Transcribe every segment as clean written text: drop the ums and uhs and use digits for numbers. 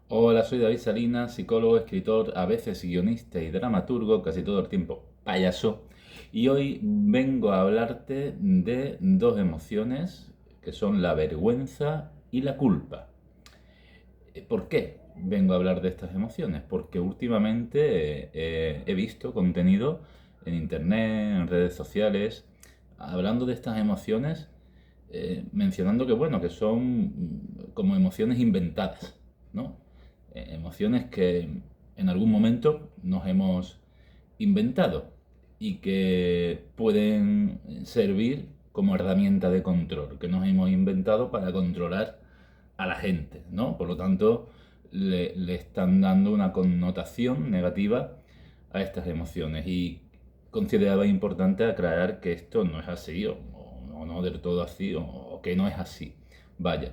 Hola, soy David Salinas, psicólogo, escritor, a veces guionista y dramaturgo, casi todo el tiempo payaso. Y hoy vengo a hablarte de dos emociones que son la vergüenza y la culpa. ¿Por qué vengo a hablar de estas emociones? Porque últimamente he visto contenido en internet, en redes sociales, hablando de estas emociones, mencionando que bueno, que son como emociones inventadas, ¿no? Emociones que en algún momento nos hemos inventado y que pueden servir como herramienta de control, que nos hemos inventado para controlar a la gente, ¿no? Por lo tanto, le están dando una connotación negativa a estas emociones y consideraba importante aclarar que esto no es así o no del todo así o que no es así. Vaya,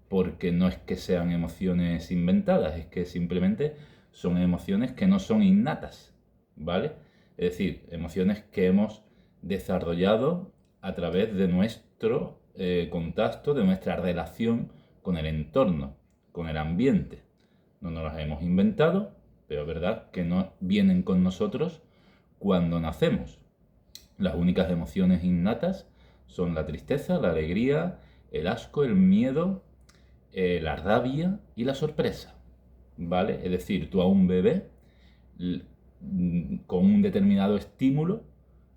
porque no es que sean emociones inventadas, es que simplemente son emociones que no son innatas, ¿vale? Es decir, emociones que hemos desarrollado a través de nuestro contacto, de nuestra relación con el entorno, con el ambiente. No nos las hemos inventado, pero es verdad que no vienen con nosotros cuando nacemos. Las únicas emociones innatas son la tristeza, la alegría, el asco, el miedo, la rabia y la sorpresa. ¿Vale? Es decir, tú a un bebé con un determinado estímulo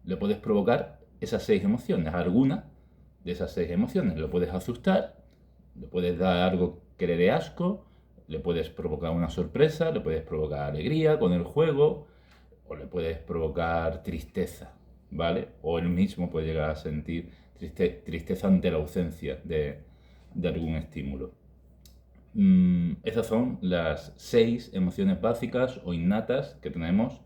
le puedes provocar esas seis emociones, alguna de esas seis emociones. Lo puedes asustar, le puedes dar algo que le dé asco, le puedes provocar una sorpresa, le puedes provocar alegría con el juego, o le puedes provocar tristeza, ¿vale? O él mismo puede llegar a sentir tristeza ante la ausencia de algún estímulo. Esas son las seis emociones básicas o innatas que tenemos,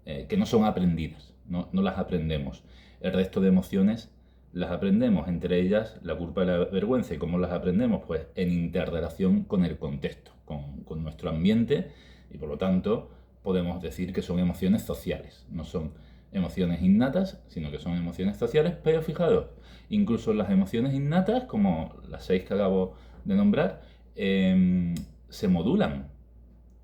que no son aprendidas, no las aprendemos. El resto de emociones las aprendemos, entre ellas la culpa y la vergüenza. ¿Y cómo las aprendemos? Pues en interrelación con el contexto, con nuestro ambiente, y por lo tanto podemos decir que son emociones sociales, no son emociones innatas, sino que son emociones sociales. Pero fijaros, incluso las emociones innatas, como las seis que acabo de nombrar, se modulan.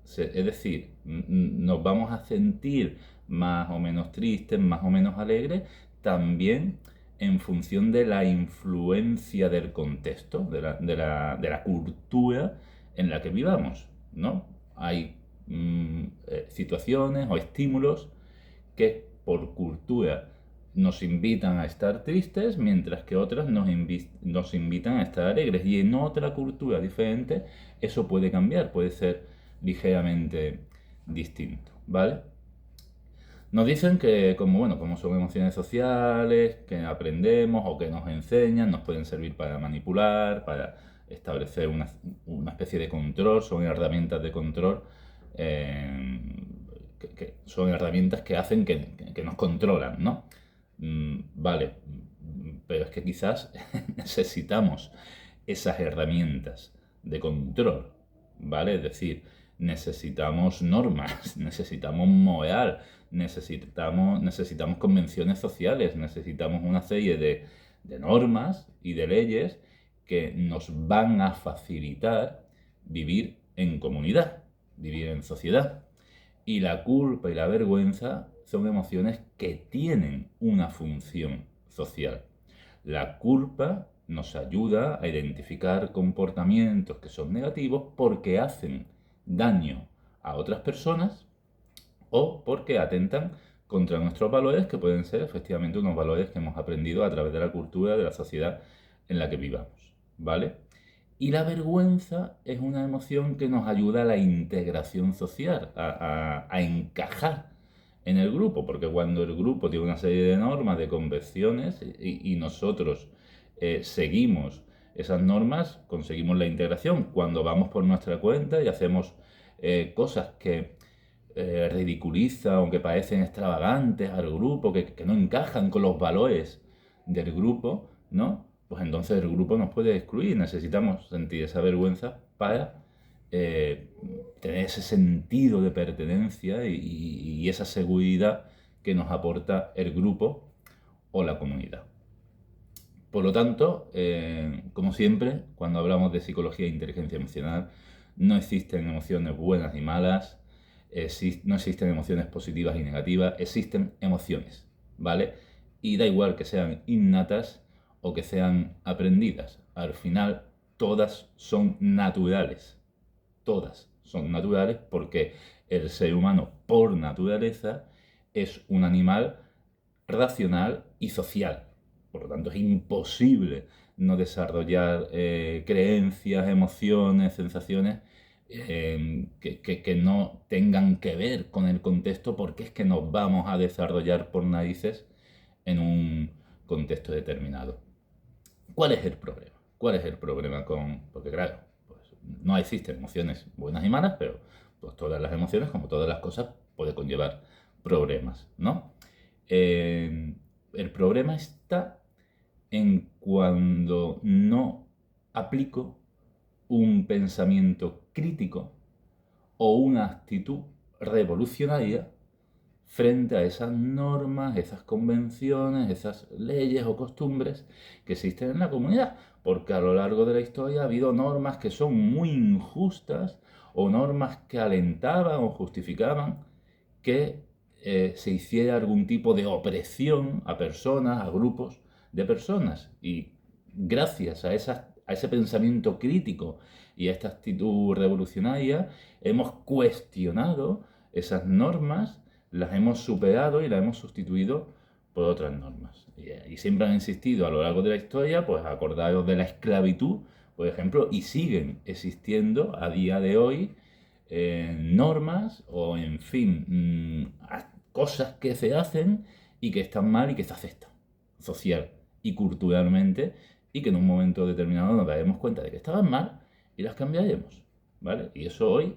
Es decir, nos vamos a sentir más o menos tristes, más o menos alegres, también en función de la influencia del contexto, de la cultura en la que vivamos, ¿no? Hay situaciones o estímulos que por cultura nos invitan a estar tristes, mientras que otras nos invitan a estar alegres. Y en otra cultura diferente eso puede cambiar, puede ser ligeramente distinto, ¿vale? Nos dicen que como, bueno, como son emociones sociales, que aprendemos o que nos enseñan, nos pueden servir para manipular, para establecer una especie de control, son herramientas de control, eh, que son herramientas que hacen que nos controlan, ¿no? Vale, pero es que quizás necesitamos esas herramientas de control, ¿vale? Es decir, necesitamos normas, necesitamos moral, necesitamos convenciones sociales, necesitamos una serie de normas y de leyes que nos van a facilitar vivir en comunidad, vivir en sociedad. Y la culpa y la vergüenza son emociones que tienen una función social. La culpa nos ayuda a identificar comportamientos que son negativos porque hacen daño a otras personas o porque atentan contra nuestros valores, que pueden ser efectivamente unos valores que hemos aprendido a través de la cultura de la sociedad en la que vivamos, ¿vale? Y la vergüenza es una emoción que nos ayuda a la integración social, a encajar en el grupo, porque cuando el grupo tiene una serie de normas, de convenciones, y nosotros seguimos esas normas, conseguimos la integración. Cuando vamos por nuestra cuenta y hacemos cosas que ridiculizan o que parecen extravagantes al grupo, que no encajan con los valores del grupo, ¿no? Pues entonces el grupo nos puede excluir. Necesitamos sentir esa vergüenza para tener ese sentido de pertenencia y esa seguridad que nos aporta el grupo o la comunidad. Por lo tanto, como siempre, cuando hablamos de psicología e inteligencia emocional, no existen emociones buenas ni malas, no existen emociones positivas y negativas, existen emociones, ¿vale? Y da igual que sean innatas o que sean aprendidas. Al final, todas son naturales. Todas son naturales porque el ser humano, por naturaleza, es un animal racional y social. Por lo tanto, es imposible no desarrollar creencias, emociones, sensaciones que no tengan que ver con el contexto, porque es que nos vamos a desarrollar por narices en un contexto determinado. ¿Cuál es el problema? ¿Cuál es el problema con...? Porque claro, pues, no existen emociones buenas y malas, pero pues, todas las emociones, como todas las cosas, puede conllevar problemas, ¿no? El problema está en cuando no aplico un pensamiento crítico o una actitud revolucionaria frente a esas normas, esas convenciones, esas leyes o costumbres que existen en la comunidad. Porque a lo largo de la historia ha habido normas que son muy injustas o normas que alentaban o justificaban que se hiciera algún tipo de opresión a personas, a grupos de personas. Y gracias a ese pensamiento crítico y a esta actitud revolucionaria, hemos cuestionado esas normas, las hemos superado y las hemos sustituido por otras normas. Y siempre han existido a lo largo de la historia, pues acordaros de la esclavitud, por ejemplo, y siguen existiendo a día de hoy normas o, en fin, cosas que se hacen y que están mal y que se aceptan social y culturalmente, y que en un momento determinado nos daremos cuenta de que estaban mal y las cambiaremos, ¿vale? Y eso hoy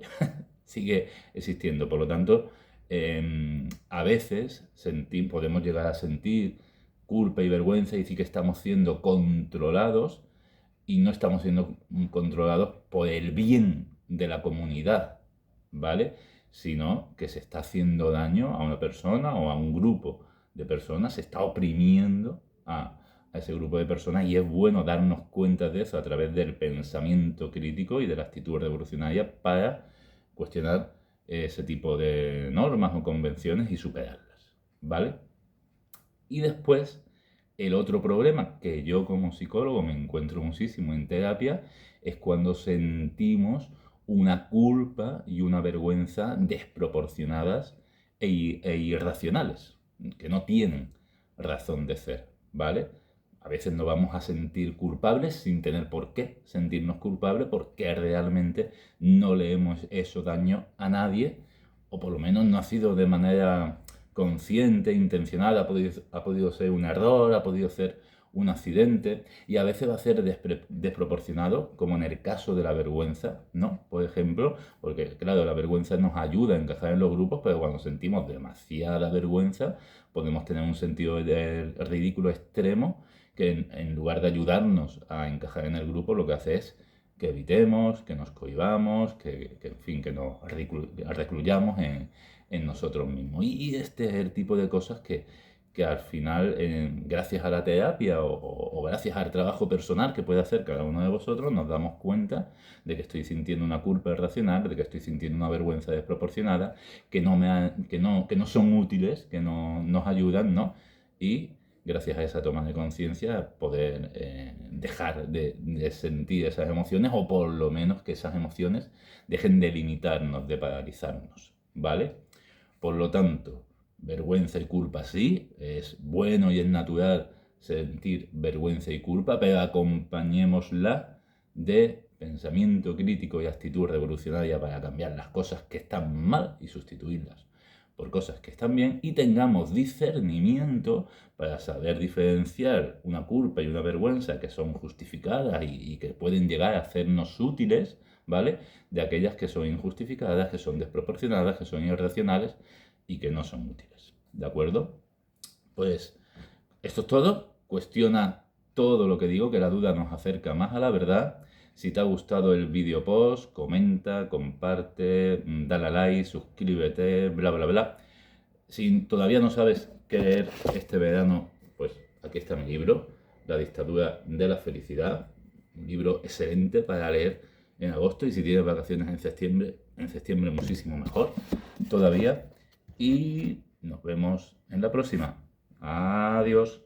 sigue existiendo. Por lo tanto, a veces podemos llegar a sentir culpa y vergüenza y decir que estamos siendo controlados, y no estamos siendo controlados por el bien de la comunidad, ¿vale? Sino que se está haciendo daño a una persona o a un grupo de personas, se está oprimiendo a ese grupo de personas, y es bueno darnos cuenta de eso a través del pensamiento crítico y de la actitud revolucionaria para cuestionar ese tipo de normas o convenciones y superarlas, ¿vale? Y después, el otro problema que yo como psicólogo me encuentro muchísimo en terapia es cuando sentimos una culpa y una vergüenza desproporcionadas e irracionales, que no tienen razón de ser, ¿vale? A veces nos vamos a sentir culpables sin tener por qué sentirnos culpables, porque realmente no le hemos hecho daño a nadie, o por lo menos no ha sido de manera consciente, intencionada, ha podido ser un error, ha podido ser un accidente, y a veces va a ser desproporcionado, como en el caso de la vergüenza, ¿no? Por ejemplo, porque claro, la vergüenza nos ayuda a encajar en los grupos, pero cuando sentimos demasiada vergüenza, podemos tener un sentido de ridículo extremo que en lugar de ayudarnos a encajar en el grupo, lo que hace es que evitemos, que nos cohibamos, en fin, que nos recluyamos en nosotros mismos. Y este es el tipo de cosas que al final, gracias a la terapia o gracias al trabajo personal que puede hacer cada uno de vosotros, nos damos cuenta de que estoy sintiendo una culpa irracional, de que estoy sintiendo una vergüenza desproporcionada, que no son útiles, que no nos ayudan, ¿no? Y gracias a esa toma de conciencia, poder dejar de sentir esas emociones, o por lo menos que esas emociones dejen de limitarnos, de paralizarnos, ¿vale? Por lo tanto, vergüenza y culpa sí, es bueno y es natural sentir vergüenza y culpa, pero acompañémosla de pensamiento crítico y actitud revolucionaria para cambiar las cosas que están mal y sustituirlas por cosas que están bien, y tengamos discernimiento para saber diferenciar una culpa y una vergüenza que son justificadas y que pueden llegar a hacernos útiles, ¿vale? De aquellas que son injustificadas, que son desproporcionadas, que son irracionales y que no son útiles, ¿de acuerdo? Pues esto es todo. Cuestiona todo lo que digo, que la duda nos acerca más a la verdad. Si te ha gustado el vídeo post, comenta, comparte, dale a like, suscríbete, bla, bla, bla. Si todavía no sabes qué leer este verano, pues aquí está mi libro, La dictadura de la felicidad. Un libro excelente para leer en agosto, y si tienes vacaciones en septiembre muchísimo mejor todavía. Y nos vemos en la próxima. Adiós.